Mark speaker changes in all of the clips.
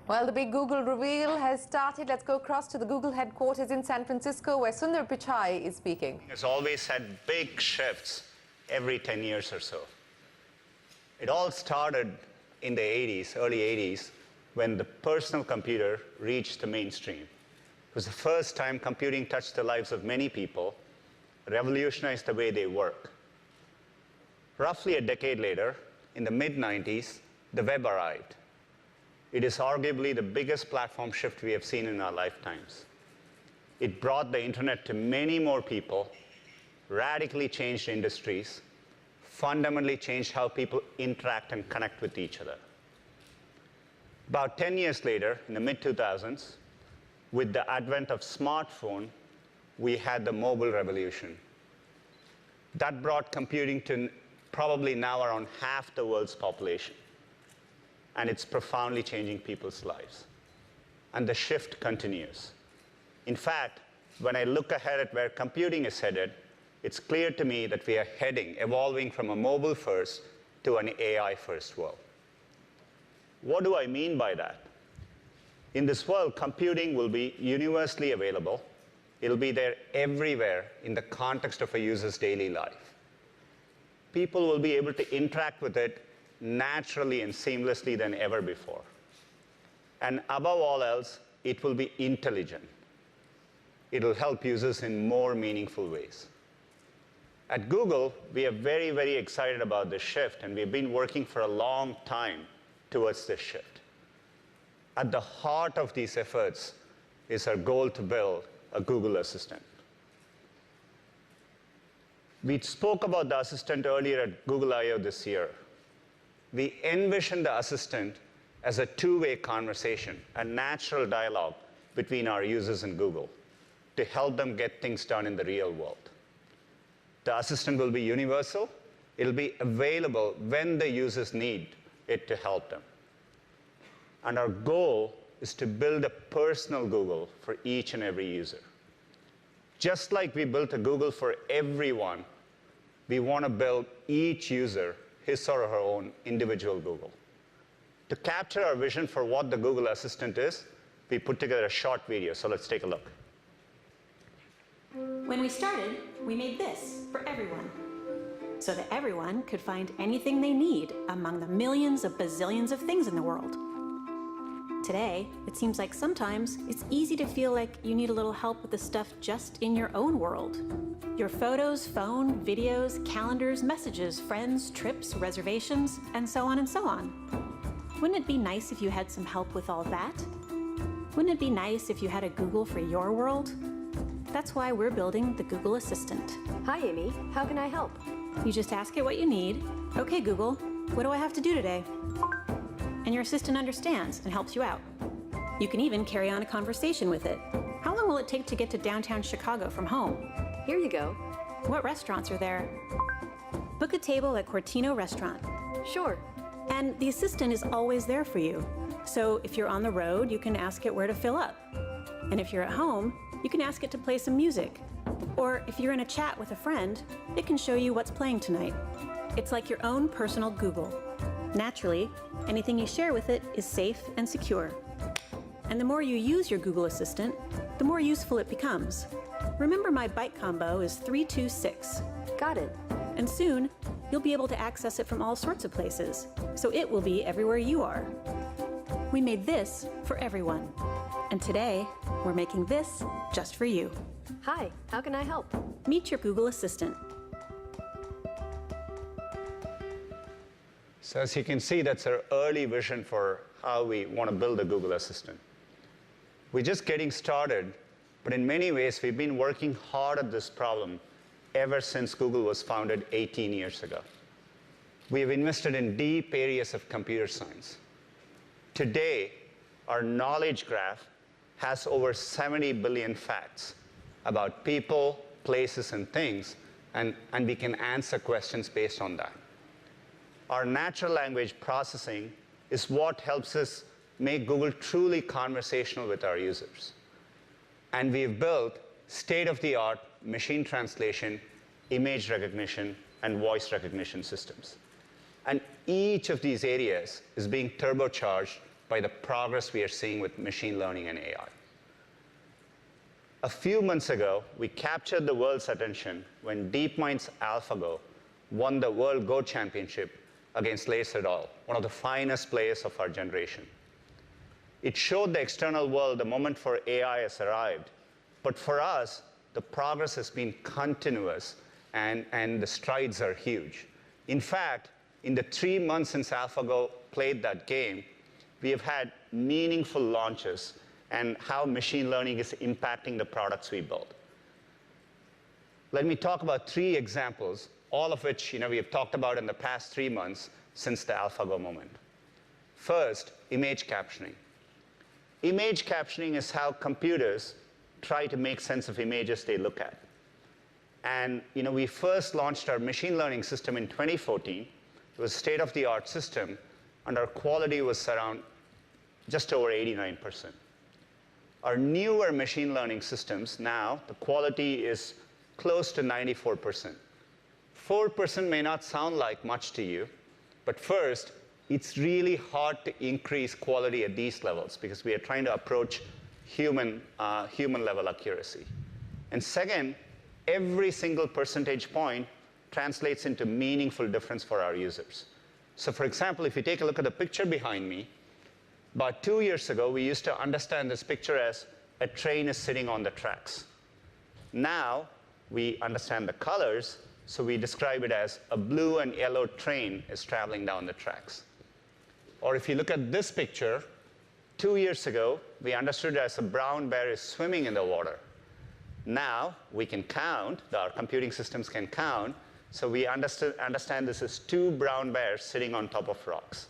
Speaker 1: Well, the big Google reveal has started. Let's go across to the Google headquarters in San Francisco, where Sundar Pichai is speaking.
Speaker 2: It's always had big shifts every 10 years or so. It all started in the 80s, early 80s, when the personal computer reached the mainstream. It was the first time computing touched the lives of many people, revolutionized the way they work. Roughly a decade later, in the mid-90s, the web arrived. It is arguably the biggest platform shift we have seen in our lifetimes. It brought the internet to many more people, radically changed industries, fundamentally changed how people interact and connect with each other. About 10 years later, in the mid-2000s, with the advent of smartphone, we had the mobile revolution. That brought computing to probably now around half the world's population. And it's profoundly changing people's lives. And the shift continues. In fact, when I look ahead at where computing is headed, it's clear to me that we are evolving from a mobile-first to an AI-first world. What do I mean by that? In this world, computing will be universally available. It'll be there everywhere in the context of a user's daily life. People will be able to interact with it naturally and seamlessly than ever before. And above all else, it will be intelligent. It'll help users in more meaningful ways. At Google, we are very, very excited about this shift, and we've been working for a long time towards this shift. At the heart of these efforts is our goal to build a Google Assistant. We spoke about the Assistant earlier at Google I/O this year. We envision the Assistant as a two-way conversation, a natural dialogue between our users and Google to help them get things done in the real world. The Assistant will be universal. It'll be available when the users need it to help them. And our goal is to build a personal Google for each and every user. Just like we built a Google for everyone, we want to build each user his or her own individual Google. To capture our vision for what the Google Assistant is, we put together a short video, so let's take a look.
Speaker 3: When we started, we made this for everyone, so that everyone could find anything they need among the millions of bazillions of things in the world. Today, it seems like sometimes it's easy to feel like you need a little help with the stuff just in your own world. Your photos, phone, videos, calendars, messages, friends, trips, reservations, and so on and so on. Wouldn't it be nice if you had some help with all that? Wouldn't it be nice if you had a Google for your world? That's why we're building the Google Assistant.
Speaker 4: Hi, Amy. How can I help?
Speaker 3: You just ask it what you need. Okay, Google, what do I have to do today? And your assistant understands and helps you out. You can even carry on a conversation with it. How long will it take to get to downtown Chicago from home?
Speaker 4: Here you go.
Speaker 3: What restaurants are there? Book a table at Cortino Restaurant.
Speaker 4: Sure.
Speaker 3: And the assistant is always there for you. So if you're on the road, you can ask it where to fill up. And if you're at home, you can ask it to play some music. Or if you're in a chat with a friend, it can show you what's playing tonight. It's like your own personal Google. Naturally, anything you share with it is safe and secure. And the more you use your Google Assistant, the more useful it becomes. Remember, my byte combo is 326.
Speaker 4: Got it.
Speaker 3: And soon, you'll be able to access it from all sorts of places, so it will be everywhere you are. We made this for everyone. And today, we're making this just for you.
Speaker 4: Hi, how can I help?
Speaker 3: Meet your Google Assistant.
Speaker 2: So as you can see, that's our early vision for how we want to build a Google Assistant. We're just getting started, but in many ways, we've been working hard at this problem ever since Google was founded 18 years ago. We have invested in deep areas of computer science. Today, our knowledge graph has over 70 billion facts about people, places, and things, and we can answer questions based on that. Our natural language processing is what helps us make Google truly conversational with our users. And we've built state-of-the-art machine translation, image recognition, and voice recognition systems. And each of these areas is being turbocharged by the progress we are seeing with machine learning and AI. A few months ago, we captured the world's attention when DeepMind's AlphaGo won the World Go Championship against Lace et al., one of the finest players of our generation. It showed the external world the moment for AI has arrived. But for us, the progress has been continuous, and the strides are huge. In fact, in the 3 months since AlphaGo played that game, we have had meaningful launches and how machine learning is impacting the products we build. Let me talk about 3 examples, all of which we have talked about in the past 3 months since the AlphaGo moment. First, image captioning. Image captioning is how computers try to make sense of images they look at. And we first launched our machine learning system in 2014. It was a state-of-the-art system, and our quality was around just over 89%. Our newer machine learning systems now, the quality is close to 94%. 4% may not sound like much to you, but first, it's really hard to increase quality at these levels because we are trying to approach human-level accuracy. And second, every single percentage point translates into meaningful difference for our users. So for example, if you take a look at the picture behind me, about 2 years ago, we used to understand this picture as a train is sitting on the tracks. Now, we understand the colors, so we describe it as a blue and yellow train is traveling down the tracks. Or if you look at this picture, 2 years ago, we understood it as a brown bear is swimming in the water. Now, we can count, our computing systems can count, so we understand this as 2 brown bears sitting on top of rocks.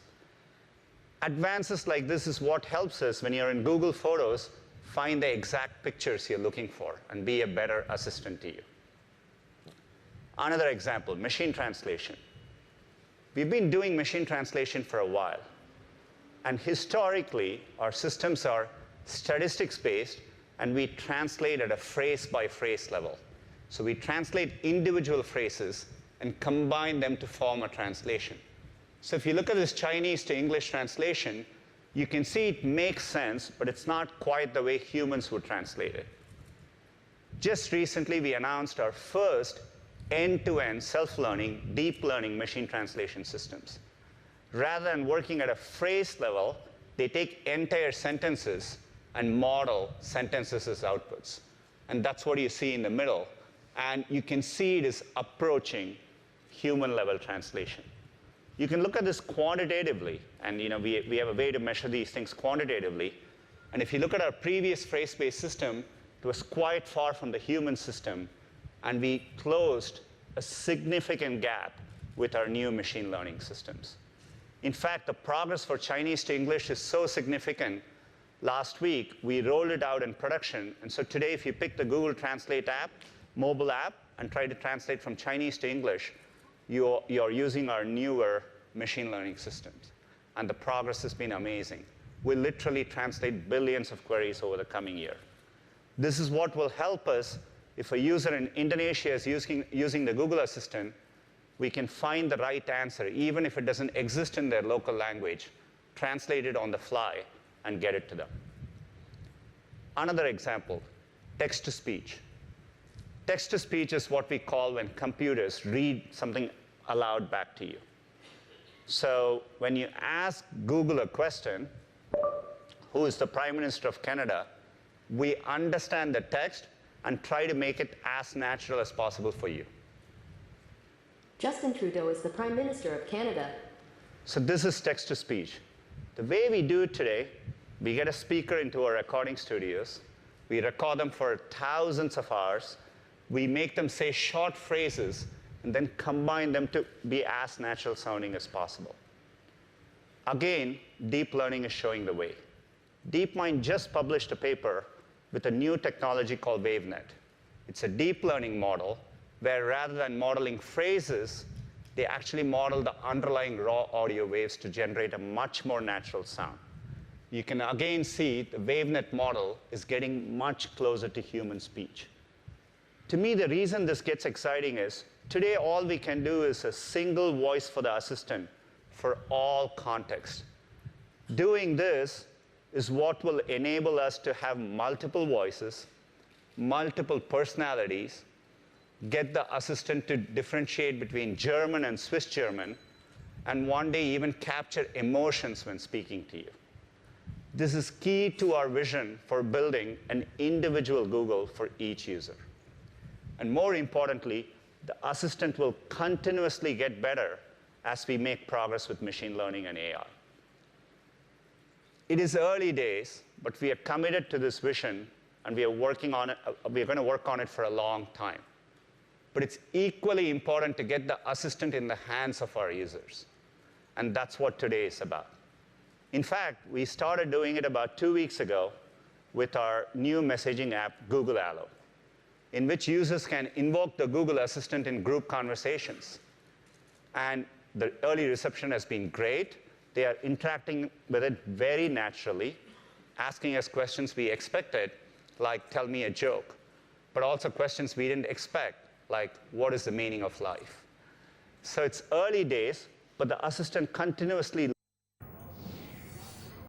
Speaker 2: Advances like this is what helps us, when you're in Google Photos, find the exact pictures you're looking for and be a better assistant to you. Another example, machine translation. We've been doing machine translation for a while. And historically, our systems are statistics-based, and we translate at a phrase-by-phrase level. So we translate individual phrases and combine them to form a translation. So if you look at this Chinese to English translation, you can see it makes sense, but it's not quite the way humans would translate it. Just recently, we announced our first end-to-end self-learning, deep learning machine translation systems. Rather than working at a phrase level, they take entire sentences and model sentences as outputs. And that's what you see in the middle. And you can see it is approaching human-level translation. You can look at this quantitatively, and we have a way to measure these things quantitatively. And if you look at our previous phrase-based system, it was quite far from the human system, and we closed a significant gap with our new machine learning systems. In fact, the progress for Chinese to English is so significant. Last week, we rolled it out in production, and so today, if you pick the Google Translate app, mobile app, and try to translate from Chinese to English, you're using our newer machine learning systems. And the progress has been amazing. We'll literally translate billions of queries over the coming year. This is what will help us if a user in Indonesia is using the Google Assistant. We can find the right answer, even if it doesn't exist in their local language, translate it on the fly, and get it to them. Another example, text-to-speech. Text-to-speech is what we call when computers read something aloud back to you. So when you ask Google a question, who is the Prime Minister of Canada, we understand the text and try to make it as natural as possible for you.
Speaker 4: Justin Trudeau is the Prime Minister of Canada.
Speaker 2: So this is text-to-speech. The way we do it today, we get a speaker into our recording studios. We record them for thousands of hours. We make them say short phrases and then combine them to be as natural sounding as possible. Again, deep learning is showing the way. DeepMind just published a paper with a new technology called WaveNet. It's a deep learning model where rather than modeling phrases, they actually model the underlying raw audio waves to generate a much more natural sound. You can again see the WaveNet model is getting much closer to human speech. To me, the reason this gets exciting is today all we can do is a single voice for the assistant for all context. Doing this is what will enable us to have multiple voices, multiple personalities, get the assistant to differentiate between German and Swiss German, and one day even capture emotions when speaking to you. This is key to our vision for building an individual Google for each user. And more importantly, the assistant will continuously get better as we make progress with machine learning and AI. It is early days, but we are committed to this vision, and we are working on it. We're going to work on it for a long time. But it's equally important to get the assistant in the hands of our users. And that's what today is about. In fact, we started doing it about 2 weeks ago with our new messaging app, Google Allo, in which users can invoke the Google Assistant in group conversations. And the early reception has been great. They are interacting with it very naturally, asking us questions we expected, like, tell me a joke, but also questions we didn't expect, like, what is the meaning of life? So it's early days, but the assistant continuously